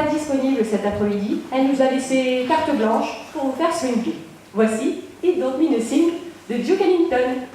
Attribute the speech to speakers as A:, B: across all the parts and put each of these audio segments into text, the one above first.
A: pas disponible cet après-midi, elle nous a laissé carte blanche pour vous faire swinguer. Voici It Don't Mean a Thing de Duke Ellington.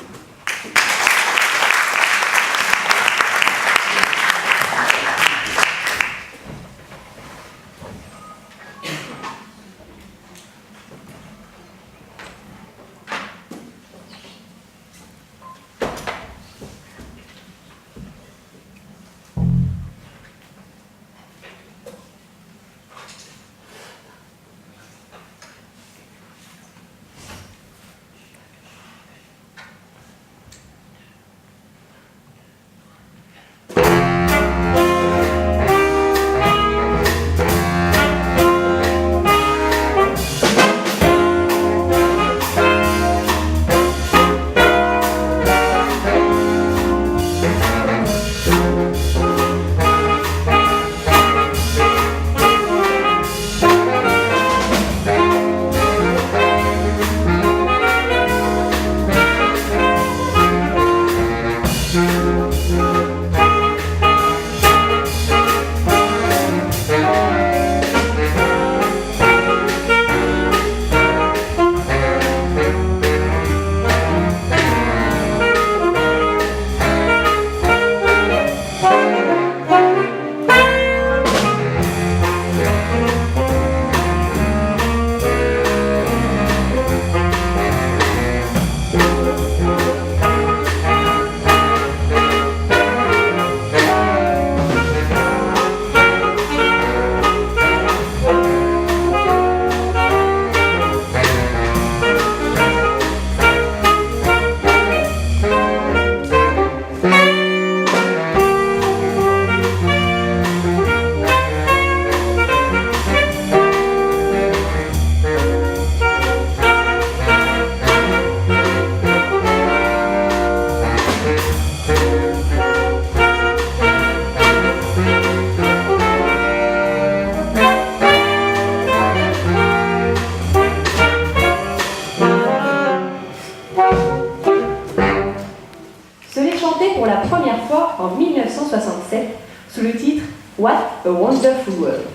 A: En 1967, sous le titre What a Wonderful World,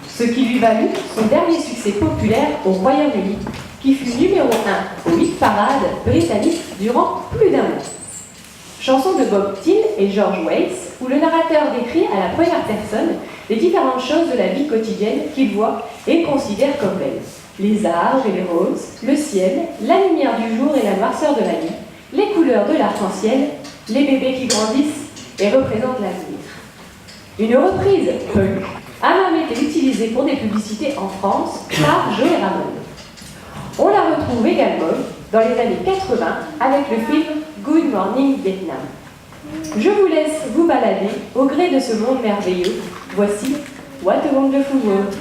A: ce qui lui valut son dernier succès populaire au Royaume-Uni, qui fut numéro 1 au hit parade britannique durant plus d'un mois. Chanson de Bob Till et George Weiss, où le narrateur décrit à la première personne les différentes choses de la vie quotidienne qu'il voit et considère comme belles. Les arbres et les roses, le ciel, la lumière du jour et la noirceur de la nuit, les couleurs de l'arc-en-ciel, les bébés qui grandissent et représentent l'avenir. Une reprise punk a même été utilisée pour des publicités en France par Joey Ramone. On la retrouve également dans les années 80 avec le film Good Morning Vietnam. Je vous laisse vous balader au gré de ce monde merveilleux. Voici What a Wonderful World.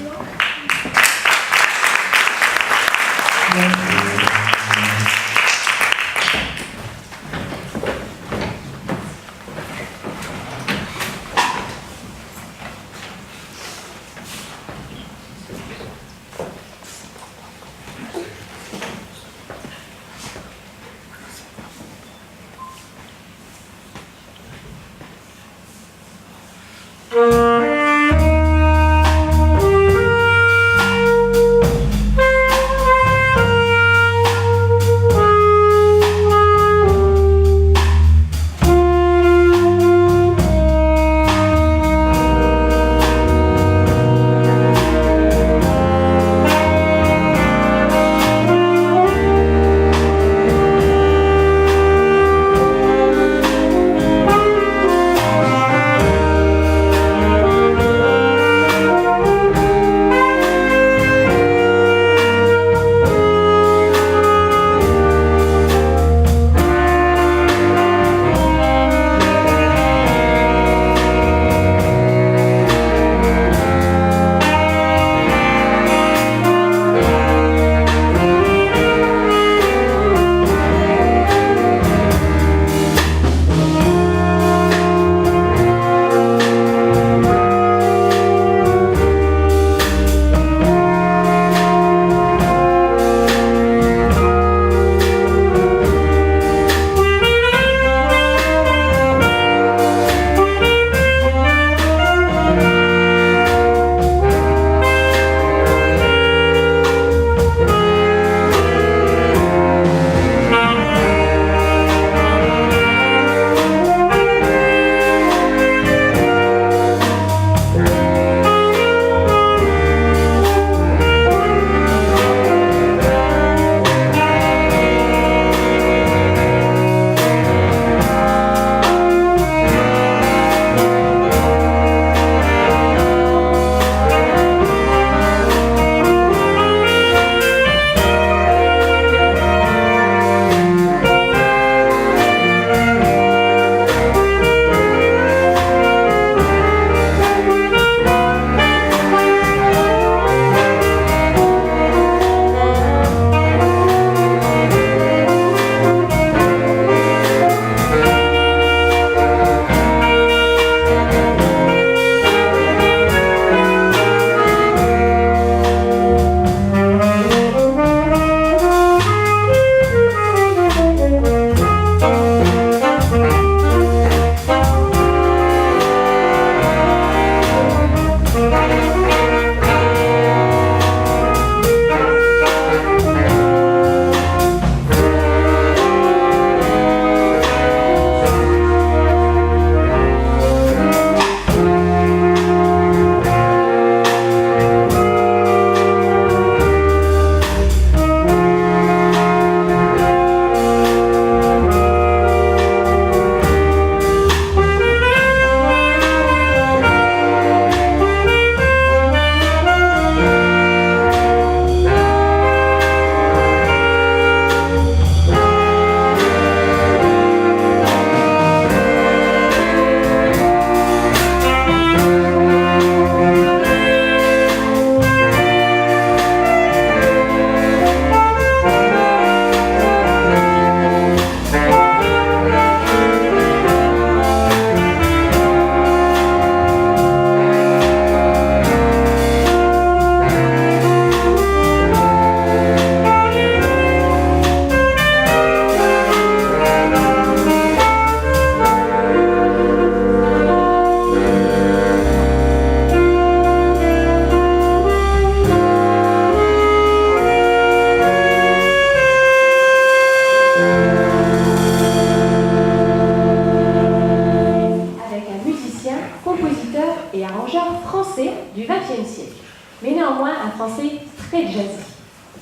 A: siècle, mais néanmoins un Français très jazzy,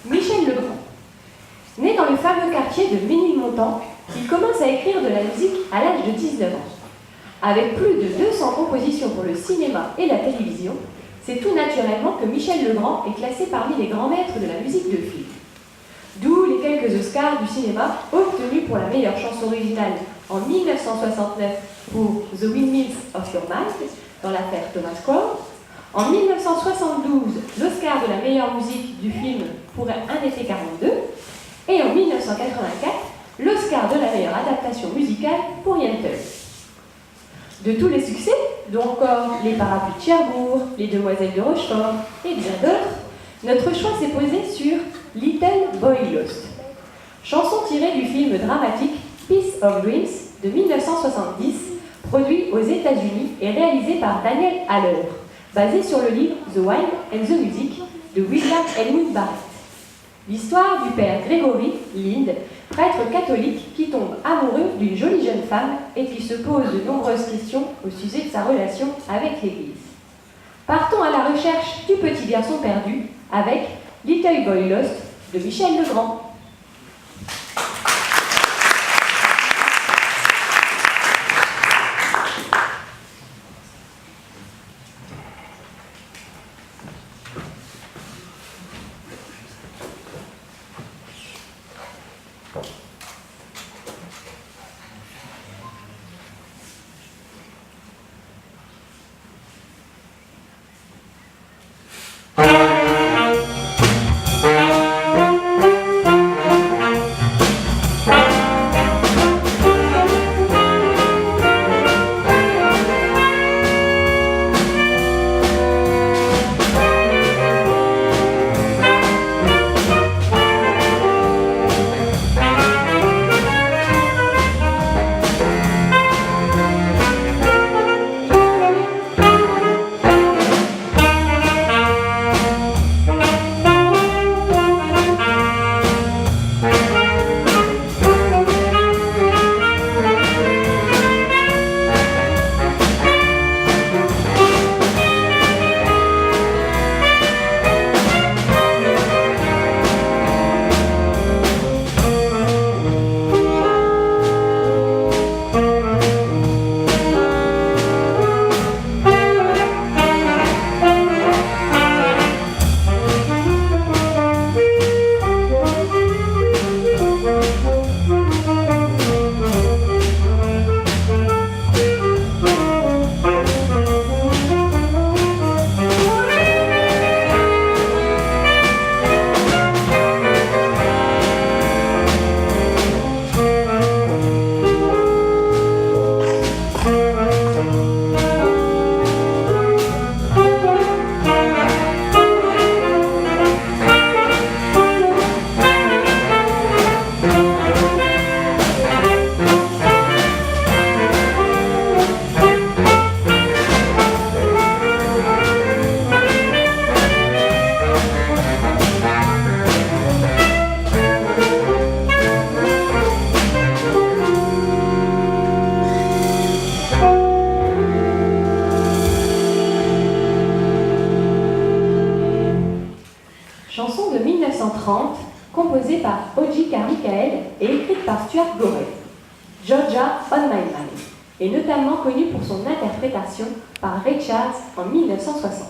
A: Michel Legrand. Né dans le fameux quartier de Ménilmontant, il commence à écrire de la musique à l'âge de 19 ans. Avec plus de 200 compositions pour le cinéma et la télévision, c'est tout naturellement que Michel Legrand est classé parmi les grands maîtres de la musique de film. D'où les quelques Oscars du cinéma obtenus pour la meilleure chanson originale en 1969 pour The Windmills of Your Mind, dans l'affaire Thomas Crowe. En 1972, l'Oscar de la meilleure musique du film pour Un été 42. Et en 1984, l'Oscar de la meilleure adaptation musicale pour Yentl. De tous les succès, dont encore Les Parapluies de Cherbourg, Les Demoiselles de Rochefort et bien d'autres, notre choix s'est posé sur Little Boy Lost, chanson tirée du film dramatique Piece of Dreams de 1970, produit aux États-Unis et réalisé par Daniel Haller, basé sur le livre The Wind and the Music de William Elwood Barrett. L'histoire du père Gregory Lind, prêtre catholique qui tombe amoureux d'une jolie jeune femme et qui se pose de nombreuses questions au sujet de sa relation avec l'Église. Partons à la recherche du petit garçon perdu avec Little Boy Lost de Michel Legrand. Chanson de 1930, composée par Oji Carmichael et écrite par Stuart Gorey. Georgia on My Mind est notamment connue pour son interprétation par Ray Charles en 1960.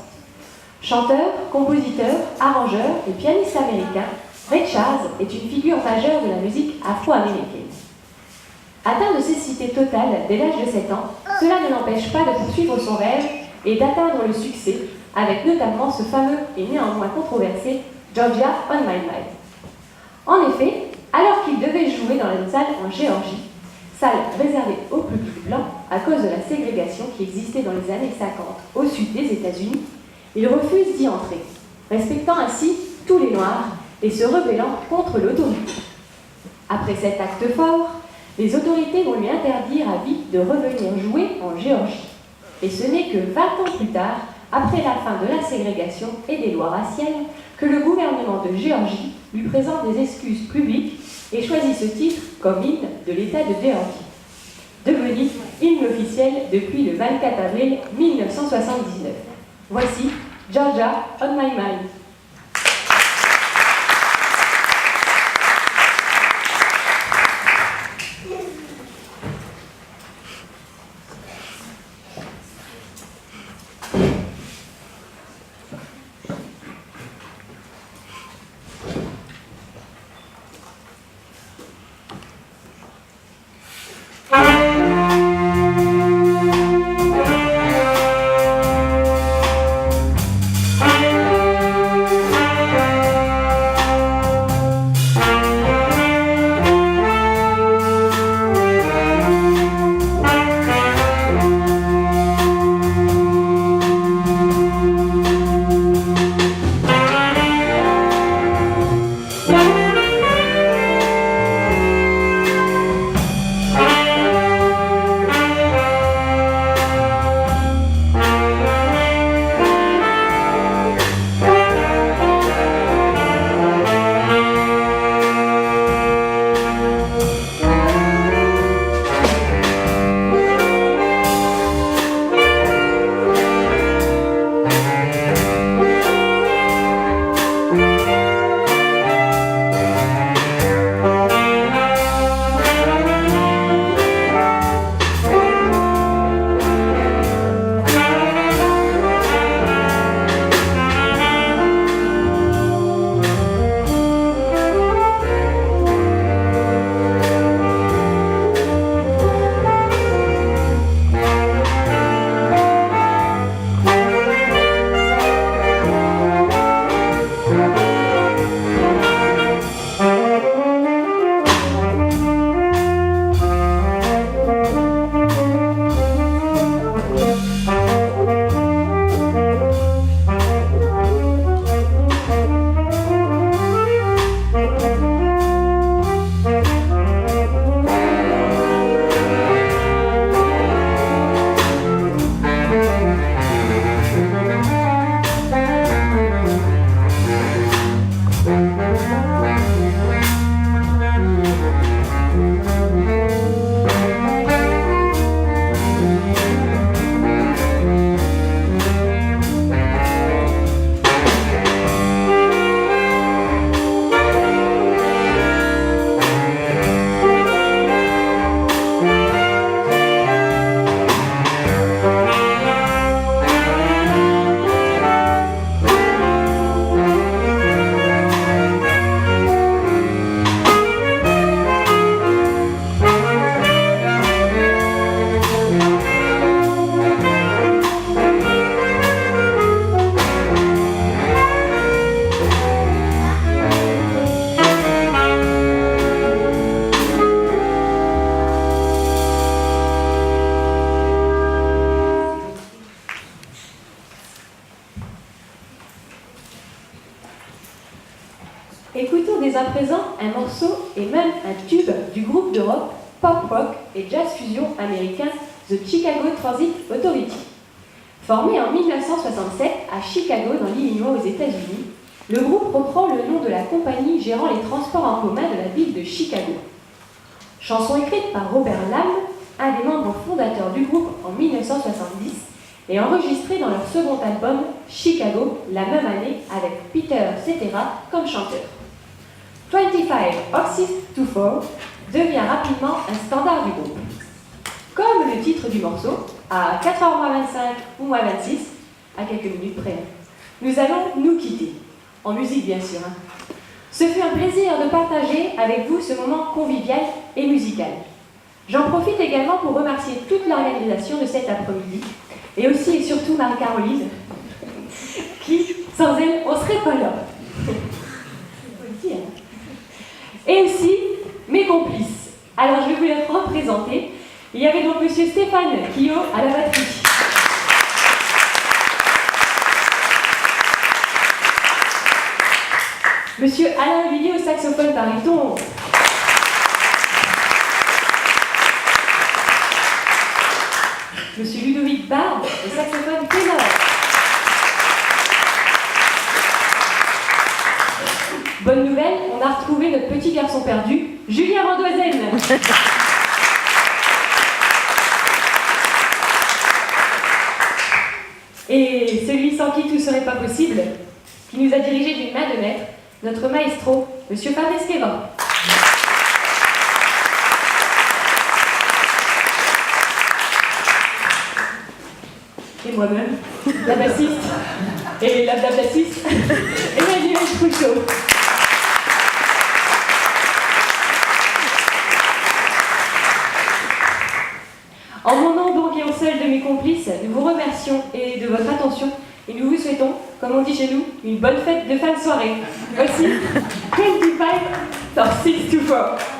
A: Chanteur, compositeur, arrangeur et pianiste américain, Ray Charles est une figure majeure de la musique afro-américaine. Atteint de cécité totale dès l'âge de 7 ans, cela ne l'empêche pas de poursuivre son rêve et d'atteindre le succès, avec notamment ce fameux et néanmoins controversé Georgia on My Mind. En effet, alors qu'il devait jouer dans une salle en Géorgie, salle réservée aux publics blancs à cause de la ségrégation qui existait dans les années 50 au sud des États-Unis, il refuse d'y entrer, respectant ainsi tous les Noirs et se rebellant contre l'autorité. Après cet acte fort, les autorités vont lui interdire à vie de revenir jouer en Géorgie. Et ce n'est que 20 ans plus tard, après la fin de la ségrégation et des lois raciales, que le gouvernement de Géorgie lui présente des excuses publiques et choisit ce titre comme hymne de l'État de Géorgie, devenu hymne officiel depuis le 24 avril 1979. Voici Georgia on My Mind. Écoutons dès à présent un morceau et même un tube du groupe de rock, pop rock et jazz fusion américain The Chicago Transit Authority. Formé en 1967 à Chicago dans l'Illinois aux États-Unis, le groupe reprend le nom de la compagnie gérant les transports en commun de la ville de Chicago. Chanson écrite par Robert Lamm, un des membres fondateurs du groupe en 1970, et enregistrée dans leur second album Chicago la même année avec Peter Cetera comme chanteur. 25 Horses to Fall devient rapidement un standard du groupe. Comme le titre du morceau, à 4h25 ou 26, à quelques minutes près, nous allons nous quitter. En musique bien sûr. Ce fut un plaisir de partager avec vous ce moment convivial et musical. J'en profite également pour remercier toute l'organisation de cet après-midi, et aussi et surtout Marie-Caroline, qui, sans elle, on ne serait pas là. Et aussi mes complices. Alors je vais vous les représenter. Il y avait donc M. Stéphane Quillot à la batterie. Monsieur Alain Villiers au saxophone baryton. Monsieur Ludovic Barbe au saxophone ténor. Bonne nouvelle, on a retrouvé notre petit garçon perdu, Julien Randoisen. Et celui sans qui qui tout serait pas possible, qui nous a dirigés d'une main de maître, notre maestro, Monsieur Fabrice Kévin. Et moi-même, la bassiste, et la bassiste, Emmanuel Trouchot. En mon nom donc et en seul de mes complices, nous vous remercions et de votre attention et nous vous souhaitons, comme on dit chez nous, une bonne fête de fin de soirée. Voici 25 or 6 to 4.